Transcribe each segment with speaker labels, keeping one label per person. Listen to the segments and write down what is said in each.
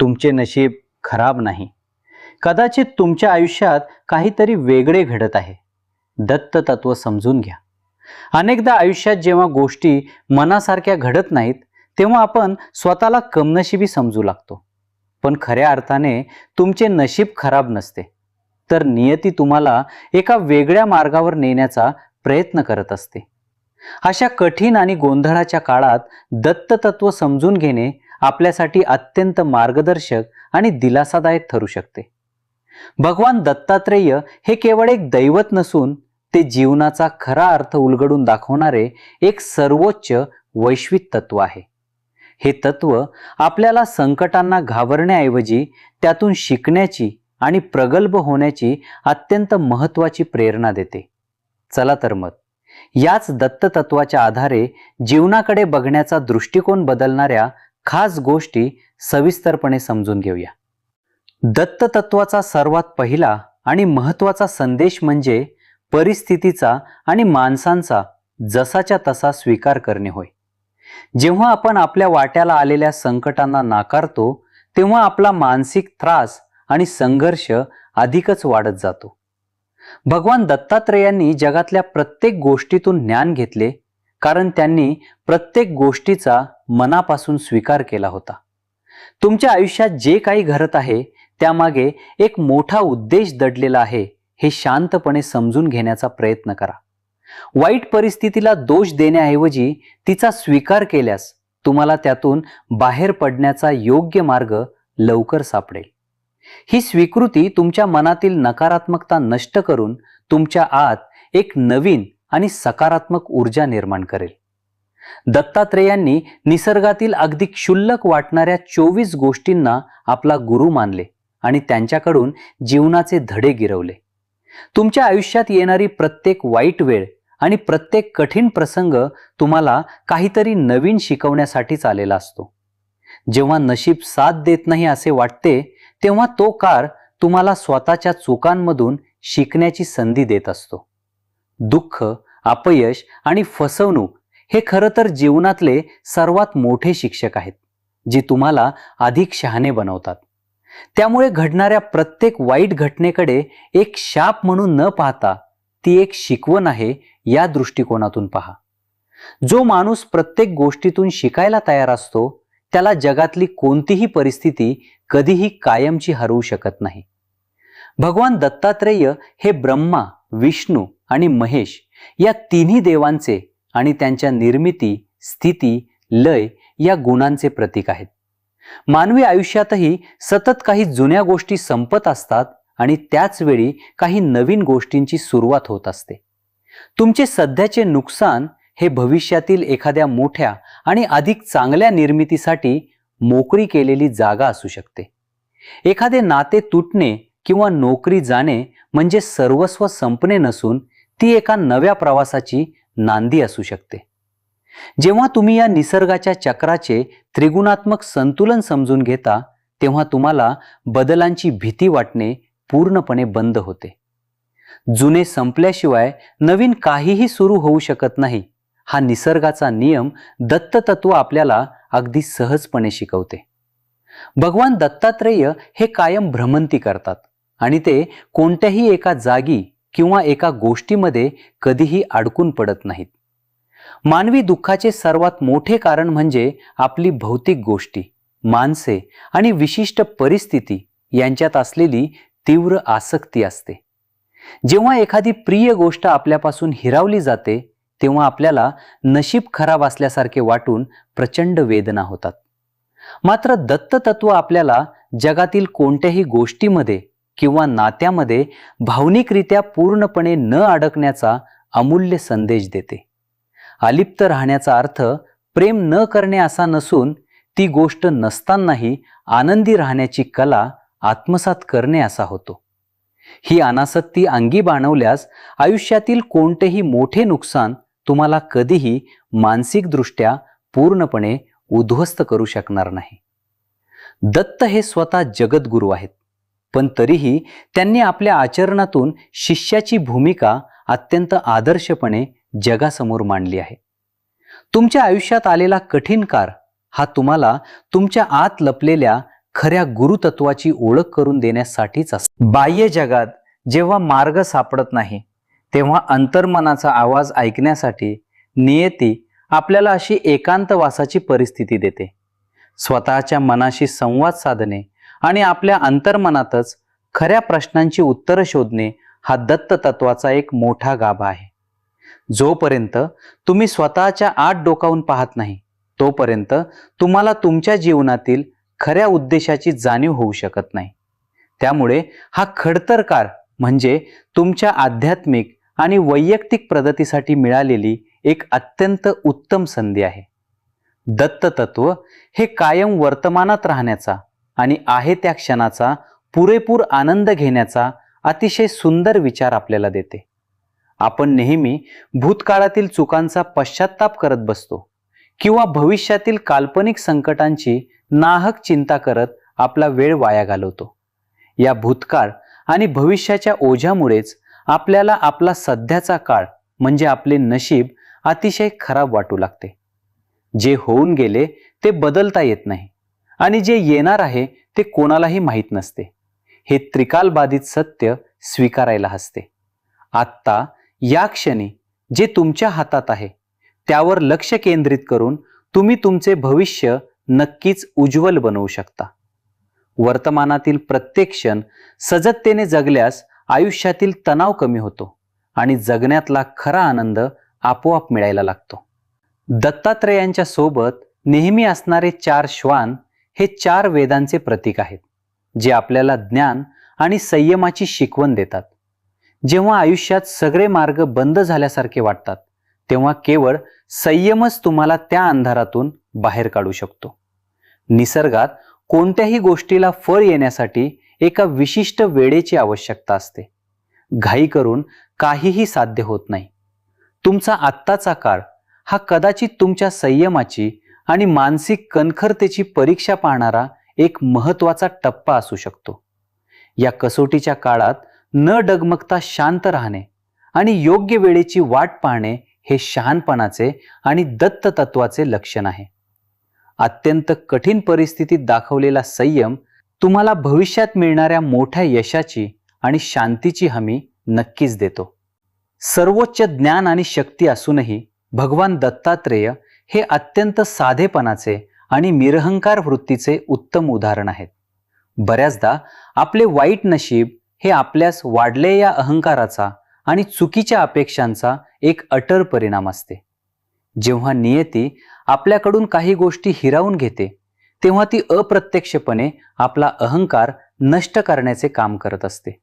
Speaker 1: तुमचे नशीब खराब नाही. कदाचित तुमच्या आयुष्यात काहीतरी वेगळे घडत आहे. दत्त तत्व समजून घ्या. अनेकदा आयुष्यात जेव्हा गोष्टी मनासारख्या घडत नाहीत, तेव्हा आपण स्वतःला कमनशिबी समजू लागतो. पण खऱ्या अर्थाने तुमचे नशीब खराब नसते, तर नियती तुम्हाला एका वेगळ्या मार्गावर नेण्याचा प्रयत्न करत असते. अशा कठीण आणि गोंधळाच्या काळात दत्त तत्व समजून घेणे आपल्यासाठी अत्यंत मार्गदर्शक आणि दिलासादायक ठरू शकते. भगवान दत्तात्रेय हे केवळ एक दैवत नसून ते जीवनाचा खरा अर्थ उलगडून दाखवणारे एक सर्वोच्च वैश्विक तत्व आहे. हे तत्व आपल्याला संकटांना घाबरण्याऐवजी त्यातून शिकण्याची आणि प्रगल्भ होण्याची अत्यंत महत्त्वाची प्रेरणा देते. चला तर मग याच दत्त तत्वाच्या आधारे जीवनाकडे बघण्याचा दृष्टिकोन बदलणाऱ्या खास गोष्टी सविस्तरपणे समजून घेऊया. दत्त तत्वाचा सर्वात पहिला आणि महत्त्वाचा संदेश म्हणजे परिस्थितीचा आणि माणसांचा जसाच्या तसा स्वीकार करणे होय. जेव्हा आपण आपल्या वाट्याला आलेल्या संकटांना नाकारतो, तेव्हा आपला मानसिक त्रास आणि संघर्ष अधिकच वाढत जातो. भगवान दत्तात्रेयांनी जगातल्या प्रत्येक गोष्टीतून ज्ञान घेतले, कारण त्यांनी प्रत्येक गोष्टीचा मनापासून स्वीकार केला होता. तुमच्या आयुष्यात जे काही घडत आहे त्यामागे एक मोठा उद्देश दडलेला आहे हे शांतपणे समजून घेण्याचा प्रयत्न करा. वाईट परिस्थितीला दोष देण्याऐवजी तिचा स्वीकार केल्यास तुम्हाला त्यातून बाहेर पडण्याचा योग्य मार्ग लवकर सापडेल. ही स्वीकृती तुमच्या मनातील नकारात्मकता नष्ट करून तुमच्या आत एक नवीन आणि सकारात्मक ऊर्जा निर्माण करेल. दत्तात्रेयांनी निसर्गातील अगदी क्षुल्लक वाटणाऱ्या 24 गोष्टींना आपला गुरु मानले आणि त्यांच्याकडून जीवनाचे धडे गिरवले. तुमच्या आयुष्यात येणारी प्रत्येक वाईट वेळ आणि प्रत्येक कठीण प्रसंग तुम्हाला काहीतरी नवीन शिकवण्यासाठीच आलेला असतो. जेव्हा नशीब साथ देत नाही असे वाटते, तेव्हा तो काळ तुम्हाला स्वतःच्या चुकांमधून शिकण्याची संधी देत असतो. दुःख, अपयश आणि फसवणूक हे खरं तर जीवनातले सर्वात मोठे शिक्षक आहेत, जे तुम्हाला अधिक शहाणे बनवतात. त्यामुळे घडणाऱ्या प्रत्येक वाईट घटनेकडे एक शाप म्हणून न पाहता ती एक शिकवण आहे या दृष्टिकोनातून पहा. जो माणूस प्रत्येक गोष्टीतून शिकायला तयार असतो, त्याला जगातली कोणतीही परिस्थिती कधीही कायमची हरवू शकत नाही. भगवान दत्तात्रेय हे ब्रह्मा, विष्णू आणि महेश या तिन्ही देवांचे आणि त्यांच्या निर्मिती, स्थिती, लय या गुणांचे प्रतीक आहेत. मानवी आयुष्यातही सतत काही जुन्या गोष्टी संपत असतात आणि त्याच वेळी काही नवीन गोष्टींची सुरुवात होत असते. तुमचे सध्याचे नुकसान हे भविष्यातील एखाद्या मोठ्या आणि अधिक चांगल्या निर्मितीसाठी मोकळी केलेली जागा असू शकते. एखादे नाते तुटणे किंवा नोकरी जाणे म्हणजे सर्वस्व संपणे नसून ती एका नव्या प्रवासाची नांदी असू शकते. जेव्हा तुम्ही या निसर्गाच्या चक्राचे त्रिगुणात्मक संतुलन समजून घेता, तेव्हा तुम्हाला बदलांची भीती वाटणे पूर्णपणे बंद होते. जुने संपल्याशिवाय नवीन काहीही सुरू होऊ शकत नाही, हा निसर्गाचा नियम दत्त तत्व आपल्याला अगदी सहजपणे शिकवते. भगवान दत्तात्रेय हे कायम भ्रमंती करतात आणि ते कोणत्याही एका जागी किंवा एका गोष्टीमध्ये कधीही अडकून पडत नाहीत. मानवी दुःखाचे सर्वात मोठे कारण म्हणजे आपली भौतिक गोष्टी, माणसे आणि विशिष्ट परिस्थिती यांच्यात असलेली तीव्र आसक्ती असते. जेव्हा एखादी प्रिय गोष्ट आपल्यापासून हिरावली जाते, तेव्हा आपल्याला नशीब खराब असल्यासारखे वाटून प्रचंड वेदना होतात. मात्र दत्त तत्व आपल्याला जगातील कोणत्याही गोष्टीमध्ये किंवा नात्यामध्ये भावनिकरित्या पूर्णपणे न अडकण्याचा अमूल्य संदेश देते. अलिप्त राहण्याचा अर्थ प्रेम न करणे असा नसून ती गोष्ट नसतानाही आनंदी राहण्याची कला आत्मसात करणे असा होतो. ही अनासक्ती अंगी बाणवल्यास आयुष्यातील कोणतेही मोठे नुकसान तुम्हाला कधीही मानसिकदृष्ट्या पूर्णपणे उद्ध्वस्त करू शकणार नाही. दत्त हे स्वतः जगद्गुरू आहेत, पण तरीही त्यांनी आपल्या आचरणातून शिष्याची भूमिका अत्यंत आदर्शपणे जगासमोर मांडली आहे. तुमच्या आयुष्यात आलेला कठीण काळ हा तुम्हाला तुमच्या आत लपलेल्या खऱ्या गुरुतत्वाची ओळख करून देण्यासाठीच असते. बाह्य जगात जेव्हा मार्ग सापडत नाही तेव्हा अंतर्मनाचा आवाज ऐकण्यासाठी नियती आपल्याला अशी एकांतवासाची परिस्थिती देते. स्वतःच्या मनाशी संवाद साधणे आणि आपल्या अंतर्मनातच खऱ्या प्रश्नांची उत्तरं शोधणे हा दत्त तत्वाचा एक मोठा गाभा आहे. जोपर्यंत तुम्ही स्वतःच्या आत डोकावून पाहत नाही तोपर्यंत तुम्हाला तुमच्या जीवनातील खऱ्या उद्देशाची जाणीव होऊ शकत नाही. त्यामुळे हा खडतर काळ म्हणजे तुमच्या आध्यात्मिक आणि वैयक्तिक प्रगतीसाठी मिळालेली एक अत्यंत उत्तम संधी आहे. दत्त तत्व हे कायम वर्तमानात राहण्याचा आणि आहे त्या क्षणाचा पुरेपूर आनंद घेण्याचा अतिशय सुंदर विचार आपल्याला देते. आपण नेहमी भूतकाळातील चुकांचा पश्चाताप करत बसतो किंवा भविष्यातील काल्पनिक संकटांची नाहक चिंता करत आपला वेळ वाया घालवतो. या भूतकाळ आणि भविष्याच्या ओझ्यामुळेच आपल्याला आपला सध्याचा काळ म्हणजे आपले नशीब अतिशय खराब वाटू लागते. जे होऊन गेले ते बदलता येत नाही आणि जे येणार आहे ते कोणालाही माहीत नसते. हे त्रिकालबाधित सत्य स्वीकारायला हसते. आत्ता या क्षणी जे तुमच्या हातात आहे त्यावर लक्ष केंद्रित करून तुम्ही तुमचे भविष्य नक्कीच उज्ज्वल बनवू शकता. वर्तमानातील प्रत्येक क्षण सजगतेने जगल्यास आयुष्यातील तणाव कमी होतो आणि जगण्यातला खरा आनंद आपोआप मिळायला लागतो. दत्तात्रेयांच्या सोबत नेहमी असणारे 4 श्वान हे 4 वेदांचे प्रतीक आहेत, जे आपल्याला ज्ञान आणि संयमाची शिकवण देतात. जेव्हा आयुष्यात सगळे मार्ग बंद झाल्यासारखे वाटतात तेव्हा केवळ संयमच तुम्हाला त्या अंधारातून बाहेर काढू शकतो. निसर्गात कोणत्याही गोष्टीला फळ येण्यासाठी एका विशिष्ट वेळेची आवश्यकता असते. घाई करून काहीही साध्य होत नाही. तुमचा आत्ताचा काळ हा कदाचित तुमच्या संयमाची आणि मानसिक कणखरतेची परीक्षा पाहणारा एक महत्त्वाचा टप्पा असू शकतो. या कसोटीच्या काळात न डगमगता शांत राहणे आणि योग्य वेळेची वाट पाहणे हे शहाणपणाचे आणि दत्त तत्वाचे लक्षण आहे. अत्यंत कठीण परिस्थितीत दाखवलेला संयम तुम्हाला भविष्यात मिळणाऱ्या मोठ्या यशाची आणि शांतीची हमी नक्कीच देतो. सर्वोच्च ज्ञान आणि शक्ती असूनही भगवान दत्तात्रेय हे अत्यंत साधेपणाचे आणि निरहंकार वृत्तीचे उत्तम उदाहरण आहेत. बऱ्याचदा आपले वाईट नशीब हे आपल्यास वाढलेल्या अहंकाराचा आणि चुकीच्या अपेक्षांचा एक अटळ परिणाम असते. जेव्हा नियती आपल्याकडून काही गोष्टी हिरावून घेते तेव्हा ती अप्रत्यक्षपणे आपला अहंकार नष्ट करण्याचे काम करत असते.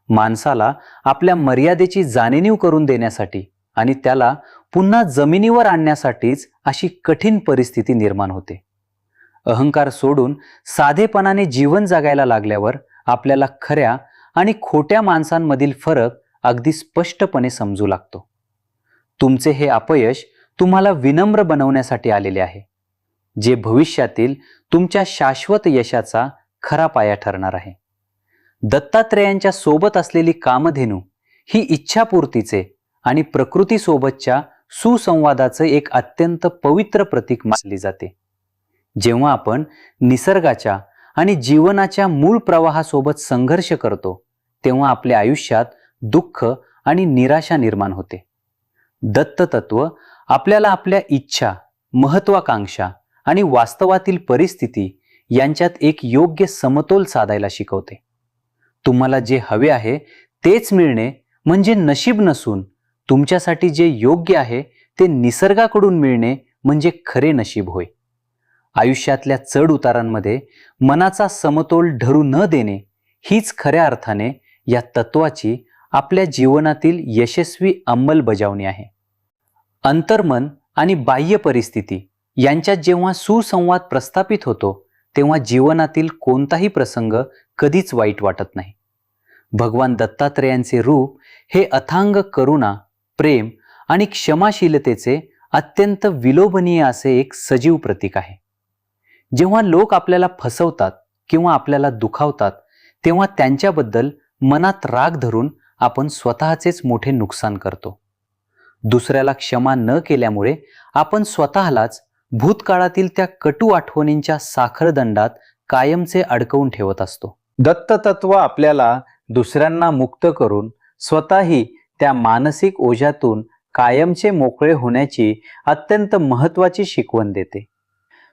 Speaker 1: माणसाला आपल्या मर्यादेची जाणीव करून देण्यासाठी आणि त्याला पुन्हा जमिनीवर आणण्यासाठीच अशी कठीण परिस्थिती निर्माण होते. अहंकार सोडून साधेपणाने जीवन जगायला लागल्यावर आपल्याला खऱ्या आणि खोट्या माणसांमधील फरक अगदी स्पष्टपणे समजू लागतो. तुमचे हे अपयश तुम्हाला विनम्र बनवण्यासाठी आलेले आहे, जे भविष्यातील तुमच्या शाश्वत यशाचा खरा पाया ठरणार आहे. दत्तात्रेयांच्या सोबत असलेली कामधेनू ही इच्छापूर्तीचे आणि प्रकृतीसोबतच्या सुसंवादाचे एक अत्यंत पवित्र प्रतीक मानली जाते. जेव्हा आपण निसर्गाच्या आणि जीवनाच्या मूळ प्रवाहासोबत संघर्ष करतो तेव्हा आपल्या आयुष्यात दुःख आणि निराशा निर्माण होते. दत्त तत्व आपल्याला आपल्या इच्छा, महत्वाकांक्षा आणि वास्तवातील परिस्थिती यांच्यात एक योग्य समतोल साधायला शिकवते. तुम्हाला जे हवे आहे तेच मिळणे म्हणजे नशीब नसून तुमच्यासाठी जे योग्य आहे ते निसर्गाकडून मिळणे म्हणजे खरे नशीब होय. आयुष्यातल्या चढ उतारांमध्ये मनाचा समतोल ढळू न देणे हीच खऱ्या अर्थाने या तत्वाची आपल्या जीवनातील यशस्वी अंमलबजावणी आहे. अंतर्मन आणि बाह्य परिस्थिती यांच्यात जेव्हा सुसंवाद प्रस्थापित होतो तेव्हा जीवनातील कोणताही प्रसंग कधीच वाईट वाटत नाही. भगवान दत्तात्रेयांचे रूप हे अथांग करुणा, प्रेम आणि क्षमाशीलतेचे अत्यंत विलोभनीय असे एक सजीव प्रतीक आहे. जेव्हा लोक आपल्याला फसवतात किंवा आपल्याला दुखावतात तेव्हा त्यांच्याबद्दल मनात राग धरून आपण स्वतःचेच मोठे नुकसान करतो. दुसऱ्याला क्षमा न केल्यामुळे आपण स्वतःलाच भूतकाळातील त्या कटू आठवणींच्या साखरदंडात कायमचे अडकवून ठेवत असतो.
Speaker 2: दत्ततत्व आपल्याला दुसऱ्यांना मुक्त करून स्वतःही त्या मानसिक ओझ्यातून कायमचे मोकळे होण्याची अत्यंत महत्त्वाची शिकवण देते.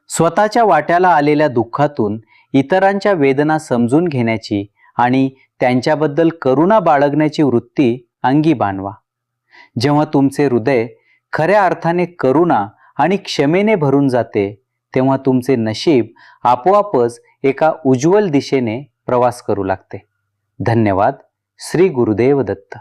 Speaker 2: स्वतःच्या वाट्याला आलेल्या दुःखातून इतरांच्या वेदना समजून घेण्याची आणि त्यांच्याबद्दल करुणा बाळगण्याची वृत्ती अंगी बाणवा. जेव्हा तुमचे हृदय खऱ्या अर्थाने करुणा आणि क्षमेने भरून जाते, तेव्हा तुमचे नशीब आपोआपच एका उज्ज्वल दिशेने प्रवास करू लागते. धन्यवाद. श्री गुरुदेव दत्त.